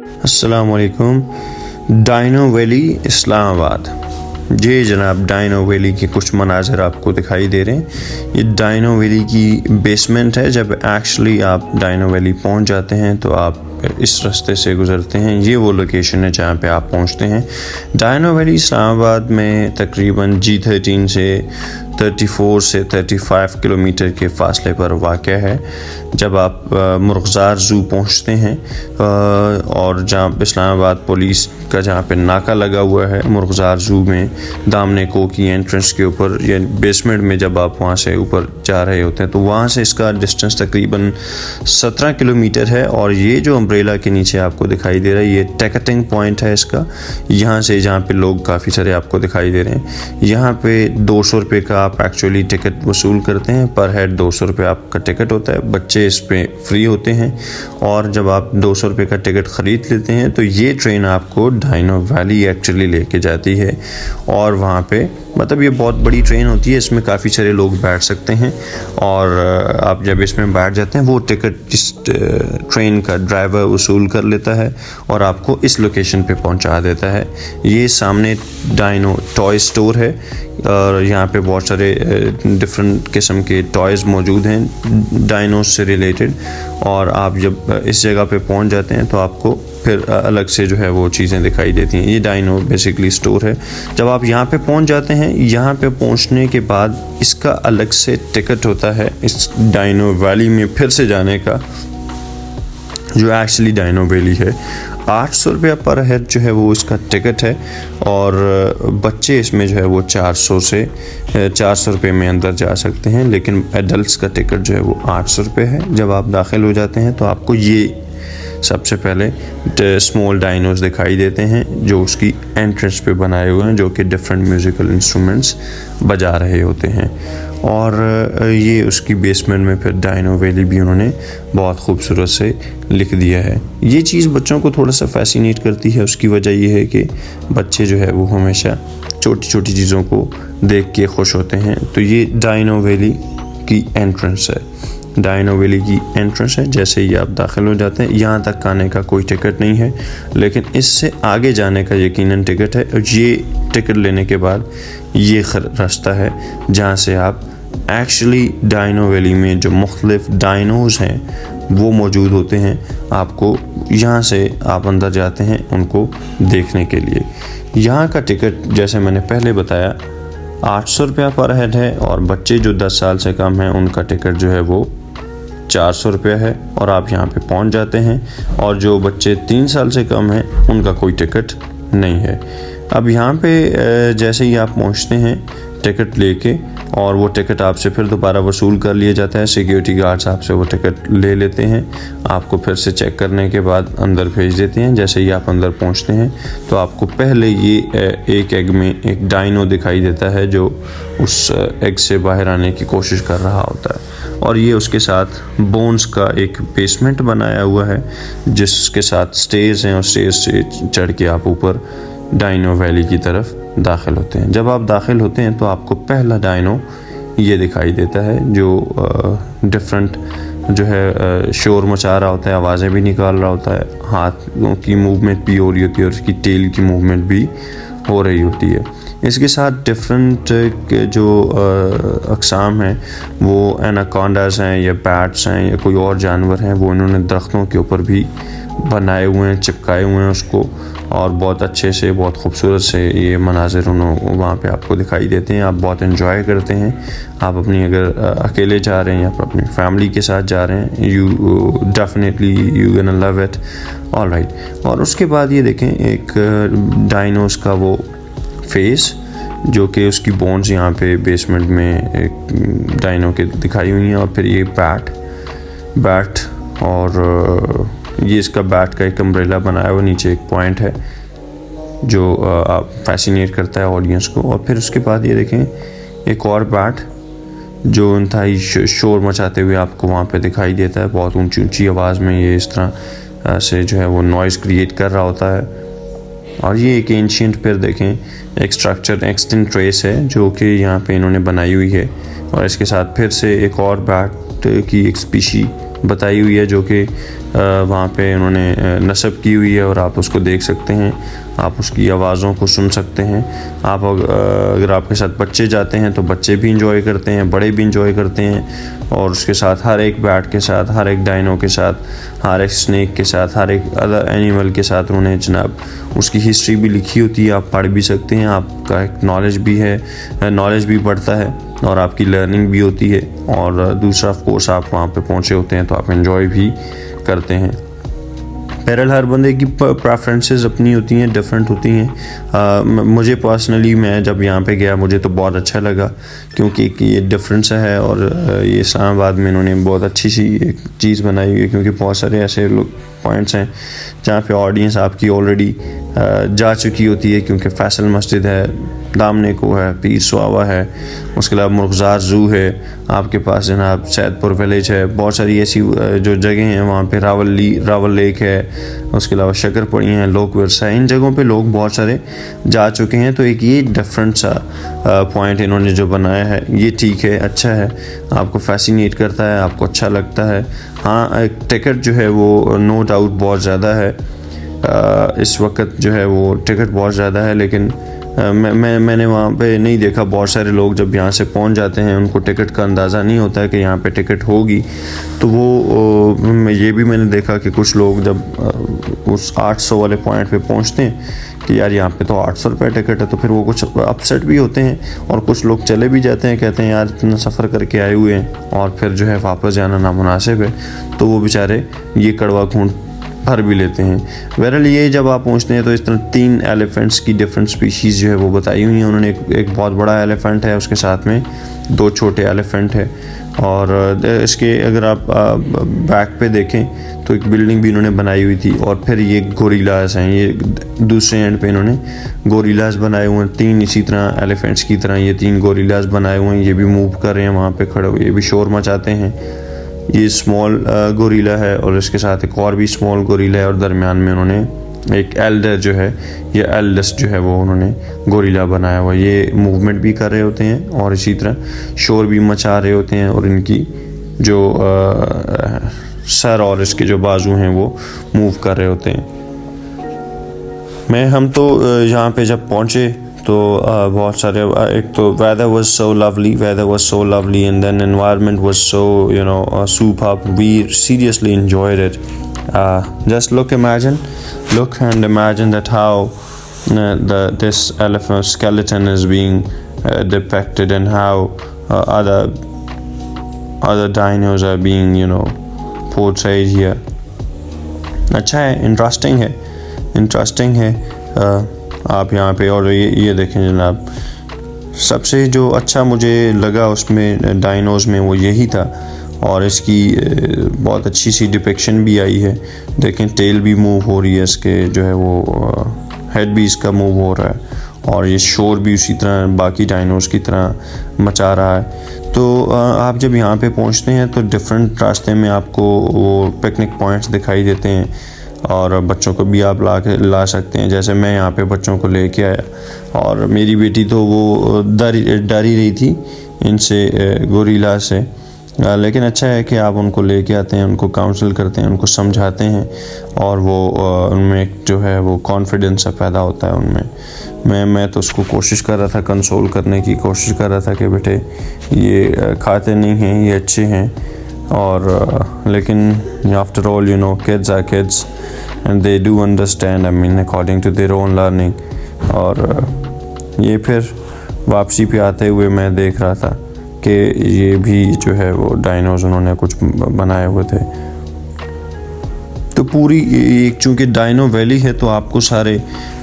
अस्सलाम वालेकुम। Dyno valley Islamabad. जी जनाब, डाइनो वैली के कुछ मनाज़र आपको दिखाई दे रहे हैं। ये डाइनो वैली की बेसमेंट है। जब एक्चुअली आप डाइनो वैली पहुंच जाते हैं तो आप इस रास्ते से गुज़रते हैं। ये वो लोकेशन है जहाँ पे आप पहुंचते हैं। डाइनो वैली इस्लामाबाद में तकरीबन G13 से 34 से 35 किलोमीटर के फासले पर वाक़ है। जब आप मुर्ग़ज़ार ज़ू पहुंचते हैं और जहाँ इस्लामाबाद पुलिस का जहाँ पे नाका लगा हुआ है मुर्ग़ज़ार ज़ू में, दामने को की एंट्रेंस के ऊपर या बेसमेंट में, जब आप वहाँ से ऊपर जा रहे होते हैं तो वहाँ से इसका डिस्टेंस तकरीबन 17 किलोमीटर है। और ये जो अम्ब्रेला के नीचे आपको दिखाई दे रहा है, ये टिकटिंग पॉइंट है इसका। यहाँ से जहाँ पे लोग काफ़ी सारे आपको दिखाई दे रहे हैं, यहाँ पे 200 रुपये का आप एक्चुअली टिकट वसूल करते हैं। पर हेड 200 रुपये आपका टिकट होता है। बच्चे इस पे फ्री होते हैं। और जब आप 200 रुपये का टिकट ख़रीद लेते हैं तो ये ट्रेन आपको डाइनो वैली एक्चुअली लेके जाती है। और वहाँ पे मतलब ये बहुत बड़ी ट्रेन होती है, इसमें काफ़ी सारे लोग बैठ सकते हैं। और आप जब इसमें बैठ जाते हैं वो टिकट इस ट्रेन का ड्राइवर वसूल कर लेता है और आपको इस लोकेशन पे पहुंचा देता है। ये सामने डाइनो टॉय स्टोर है और यहाँ पे बहुत सारे डिफरेंट किस्म के टॉयज़ मौजूद हैं डाइनो से रिलेटेड। और आप जब इस जगह पे पहुंच जाते हैं तो आपको फिर अलग से जो है वो चीज़ें दिखाई देती हैं। ये डाइनो बेसिकली स्टोर है। जब आप यहाँ पे पहुंच जाते हैं, यहाँ पे पहुंचने के बाद इसका अलग से टिकट होता है इस डाइनो वैली में फिर से जाने का, जो एक्चुअली डाइनो वैली है। 800 रुपया पर हेड जो है वो इसका टिकट है। और बच्चे इसमें जो है वो 400 रुपये में अंदर जा सकते हैं, लेकिन एडल्ट्स का टिकट जो है वो 800 रुपये है। जब आप दाखिल हो जाते हैं तो आपको ये सबसे पहले स्मॉल डाइनोज दिखाई देते हैं जो उसकी एंट्रेंस पे बनाए हुए हैं, जो कि डिफरेंट म्यूज़िकल इंस्ट्रूमेंट्स बजा रहे होते हैं। और ये उसकी बेसमेंट में फिर डाइनो वैली भी उन्होंने बहुत खूबसूरत से लिख दिया है। ये चीज़ बच्चों को थोड़ा सा फैसिनेट करती है। उसकी वजह ये है कि बच्चे जो है वो हमेशा छोटी छोटी चीज़ों को देख के खुश होते हैं। तो ये डाइनो वैली की एंट्रेंस है। डाइनो वैली की एंट्रेंस है। जैसे ही आप दाखिल हो जाते हैं, यहाँ तक आने का कोई टिकट नहीं है, लेकिन इससे आगे जाने का यकीनन टिकट है। और ये टिकट लेने के बाद ये रास्ता है जहाँ से आप एक्चुअली डाइनो वैली में जो मुख्तलिफ डाइनोज हैं वो मौजूद होते हैं। आपको यहाँ से आप अंदर जाते हैं उनको देखने के लिए। यहाँ का टिकट जैसे मैंने पहले बताया 800 रुपया पर हेड है। और बच्चे जो 10 साल से कम हैं उनका टिकट जो है वो 400 रुपया है। और आप यहाँ पे पहुँच जाते हैं। और जो बच्चे 3 साल से कम हैं उनका कोई टिकट नहीं है। अब यहाँ पे जैसे ही आप पहुँचते हैं टिकट लेके, और वो टिकट आपसे फिर दोबारा वसूल कर लिया जाता है। सिक्योरिटी गार्ड्स आपसे वो टिकट ले लेते हैं, आपको फिर से चेक करने के बाद अंदर भेज देते हैं। जैसे ही आप अंदर पहुंचते हैं तो आपको पहले ये एक एग में एक डाइनो दिखाई देता है जो उस एग से बाहर आने की कोशिश कर रहा होता है। और ये उसके साथ बोन्स का एक बेसमेंट बनाया हुआ है जिसके साथ स्टेज हैं, और स्टेज से चढ़ के आप ऊपर डाइनो वैली की तरफ दाखिल होते हैं। जब आप दाखिल होते हैं तो आपको पहला डाइनो ये दिखाई देता है जो डिफरेंट जो है शोर मचा रहा होता है, आवाज़ें भी निकाल रहा होता है, हाथों की मूवमेंट भी हो रही होती है और उसकी टेल की मूवमेंट भी हो रही होती है। इसके साथ डिफरेंट जो अक़साम हैं वो एनाकोंडास हैं या बैट्स हैं या कोई और जानवर हैं, वो इन्होंने दरख्तों के ऊपर भी बनाए हुए हैं, चिपकाए हुए हैं उसको। और बहुत अच्छे से, बहुत खूबसूरत से ये मनाज़िर उन्होंने वहाँ पे आपको दिखाई देते हैं। आप बहुत एंजॉय करते हैं। आप अपनी अगर अकेले जा रहे हैं या अपनी फैमिली के साथ जा रहे हैं, you definitely you gonna love it. Alright. और उसके बाद ये देखें एक डाइनोस का वो फेस, जो कि उसकी बोन्स यहाँ पे बेसमेंट में एक डाइनो के दिखाई हुई हैं। और फिर ये बैट और ये इसका बैट का एक अम्ब्रेला बनाया हुआ, नीचे एक पॉइंट है जो आप फैसिनेट करता है ऑडियंस को। और फिर उसके बाद ये देखें एक और बैट जो इंतहाई शोर मचाते हुए आपको वहाँ पे दिखाई देता है। बहुत ऊंची ऊंची आवाज़ में ये इस तरह से जो है वो नॉइज़ क्रिएट कर रहा होता है। और ये एक एंशिएंट फिर देखें एक स्ट्रक्चर एक्सटेंट ट्रेस है जो कि यहाँ पे इन्होंने बनाई हुई है। और इसके साथ फिर से एक और बैट की एक स्पीशी बताई हुई है जो कि वहाँ पे उन्होंने नस्ब की हुई है और आप उसको देख सकते हैं, आप उसकी आवाज़ों को सुन सकते हैं। आप अगर आपके साथ बच्चे जाते हैं तो बच्चे भी इंजॉय करते हैं, बड़े भी इंजॉय करते हैं। और उसके साथ हर एक बैट के साथ, हर एक डायनो के साथ, हर एक स्नेक के साथ, हर एक अदर एनिमल के साथ उन्होंने जनाब उसकी हिस्ट्री भी लिखी होती है। आप पढ़ भी सकते हैं, आपका एक नॉलेज भी है, नॉलेज भी बढ़ता है और आपकी लर्निंग भी होती है। और दूसरा ऑफ कोर्स आप वहाँ पे पहुँचे होते हैं तो आप एंजॉय भी करते हैं। बहरहाल हर बंदे की प्रेफरेंसेस अपनी होती हैं, डिफरेंट होती हैं। मुझे पर्सनली, मैं जब यहाँ पे गया मुझे तो बहुत अच्छा लगा, क्योंकि ये डिफरेंस है। और ये इस्लामाबाद में इन्होंने बहुत अच्छी सी एक चीज़ बनाई हुई है, क्योंकि बहुत सारे ऐसे पॉइंट्स हैं जहाँ पे ऑडियंस आपकी ऑलरेडी जा चुकी होती है, क्योंकि फैसल मस्जिद है, दामने को है, पीर सुआवा है, उसके अलावा मुर्गज़ार ज़ू है, आपके पास जनाब सैदपुर विलेज है, बहुत सारी ऐसी जो जगह हैं वहाँ पे रावल लेक है, उसके अलावा शक्करपड़ी हैं, लोक विरसा है। इन जगहों पे लोग बहुत सारे जा चुके हैं। तो एक ये डिफरेंट सा पॉइंट इन्होंने जो बनाया है, ये ठीक है, अच्छा है, आपको फैसिनेट करता है, आपको अच्छा लगता है। हाँ, एक टिकट जो है वो नो डाउट बहुत ज़्यादा है, इस वक्त जो है वो टिकट बहुत ज़्यादा है। लेकिन मैंने वहाँ पे नहीं देखा, बहुत सारे लोग जब यहाँ से पहुँच जाते हैं उनको टिकट का अंदाज़ा नहीं होता है कि यहाँ पे टिकट होगी। तो वो ये भी मैंने देखा कि कुछ लोग जब उस 800 वाले पॉइंट पे पहुँचते हैं कि यार यहाँ पे तो 800 रुपये टिकट है, तो फिर वो कुछ अपसेट भी होते हैं। और कुछ लोग चले भी जाते हैं, कहते हैं यार इतना सफ़र करके आए हुए हैं और फिर जो है वापस जाना नामुनासिब है, तो वो बेचारे ये कड़वा खून भर भी लेते हैं। बहरहाल ये जब आप पहुँचते हैं तो इस तरह 3 एलिफेंट्स की डिफरेंट स्पीशीज़ जो है वो बताई हुई हैं उन्होंने। एक बहुत बड़ा एलिफेंट है, उसके साथ में 2 छोटे एलिफेंट है। और इसके अगर आप बैक पे देखें तो एक बिल्डिंग भी इन्होंने बनाई हुई थी। और फिर ये गोरिल्लास हैं, ये दूसरे एंड पे इन्होंने गोरिल्लास बनाए हुए हैं, 3 इसी तरह एलिफेंट्स की तरह ये 3 गोरिल्लास बनाए हुए हैं। ये भी मूव कर रहे हैं वहाँ पे खड़े हुए, ये भी शोर मचाते हैं। ये स्मॉल गोरिल्ला है और इसके साथ एक और भी स्मॉल गोरिल्ला है, और दरमियान में उन्होंने एक एल्डर जो है, ये एल्डेस्ट जो है वो उन्होंने गोरिल्ला बनाया हुआ। ये मूवमेंट भी कर रहे होते हैं और इसी तरह शोर भी मचा रहे होते हैं, और इनकी जो सर और इसके जो बाजू हैं वो मूव कर रहे होते हैं। हम तो यहाँ पे जब पहुँचे तो बहुत सारे, एक तो weather was so lovely and then environment was so superb. We seriously enjoyed it. Just look and imagine that how this elephant skeleton is being depicted, and how other dinos are being portrayed here. अच्छा है, interesting है। आप यहाँ पे, और ये देखें जनाब, सबसे जो अच्छा मुझे लगा उसमें डायनोज में वो यही था। और इसकी बहुत अच्छी सी डिपिक्शन भी आई है। देखें टेल भी मूव हो रही है इसके, जो है वो हेड भी इसका मूव हो रहा है, और ये शोर भी उसी तरह बाकी डायनोज की तरह मचा रहा है। तो आप जब यहाँ पे पहुँचते हैं तो डिफरेंट रास्ते में आपको वो पिकनिक पॉइंट्स दिखाई देते हैं, और बच्चों को भी आप ला सकते हैं। जैसे मैं यहाँ पे बच्चों को लेके आया, और मेरी बेटी तो वो डर ही रही थी इनसे, गोरिल्ला से। लेकिन अच्छा है कि आप उनको लेके आते हैं, उनको काउंसल करते हैं, उनको समझाते हैं, और वो उनमें एक जो है वो कॉन्फिडेंस पैदा होता है उनमें। मैं तो उसको कोशिश कर रहा था, कंसोल करने की कोशिश कर रहा था कि बेटे ये खाते नहीं हैं, ये अच्छे हैं। और लेकिन after all kids are kids and they do understand, I mean according to their own learning. और ये फिर वापसी पे आते हुए मैं देख रहा था कि ये भी जो है वो डायनोज उन्होंने कुछ बनाए हुए थे। तो पूरी एक, चूँकि डायनो वैली है तो आपको सारे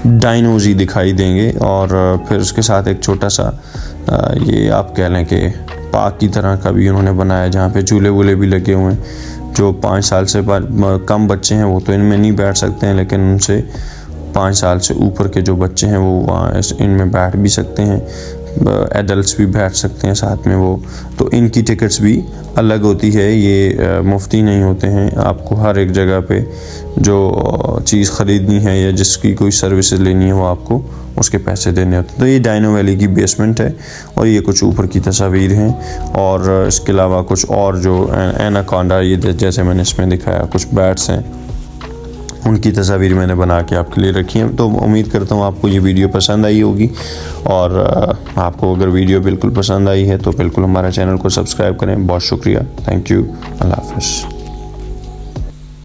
डायनोज ही दिखाई देंगे। और फिर उसके साथ एक छोटा सा ये आप कह लें कि पार्क की तरह का भी उन्होंने बनाया, जहाँ पे झूले वूले भी लगे हुए हैं। जो 5 साल से कम बच्चे हैं वो तो इनमें नहीं बैठ सकते हैं, लेकिन उनसे 5 साल से ऊपर के जो बच्चे हैं वो वहाँ इनमें बैठ भी सकते हैं। एडल्ट्स भी बैठ सकते हैं साथ में वो। तो इनकी टिकट्स भी अलग होती है, ये मुफ्ती नहीं होते हैं। आपको हर एक जगह पे जो चीज़ ख़रीदनी है या जिसकी कोई सर्विसेज लेनी है वो आपको उसके पैसे देने होते हैं। तो ये डायनो वैली की बेसमेंट है और ये कुछ ऊपर की तस्वीर हैं। और इसके अलावा कुछ और जो एनाकोंडा, ये जैसे मैंने इसमें दिखाया, कुछ बैट्स हैं, उनकी तस्वीर मैंने बना के आपके लिए रखी है। तो उम्मीद करता हूँ आपको ये वीडियो पसंद आई होगी। और आपको अगर वीडियो बिल्कुल पसंद आई है तो बिल्कुल हमारे चैनल को सब्सक्राइब करें। बहुत शुक्रिया, थैंक यू, अल्लाह हाफ़िज़।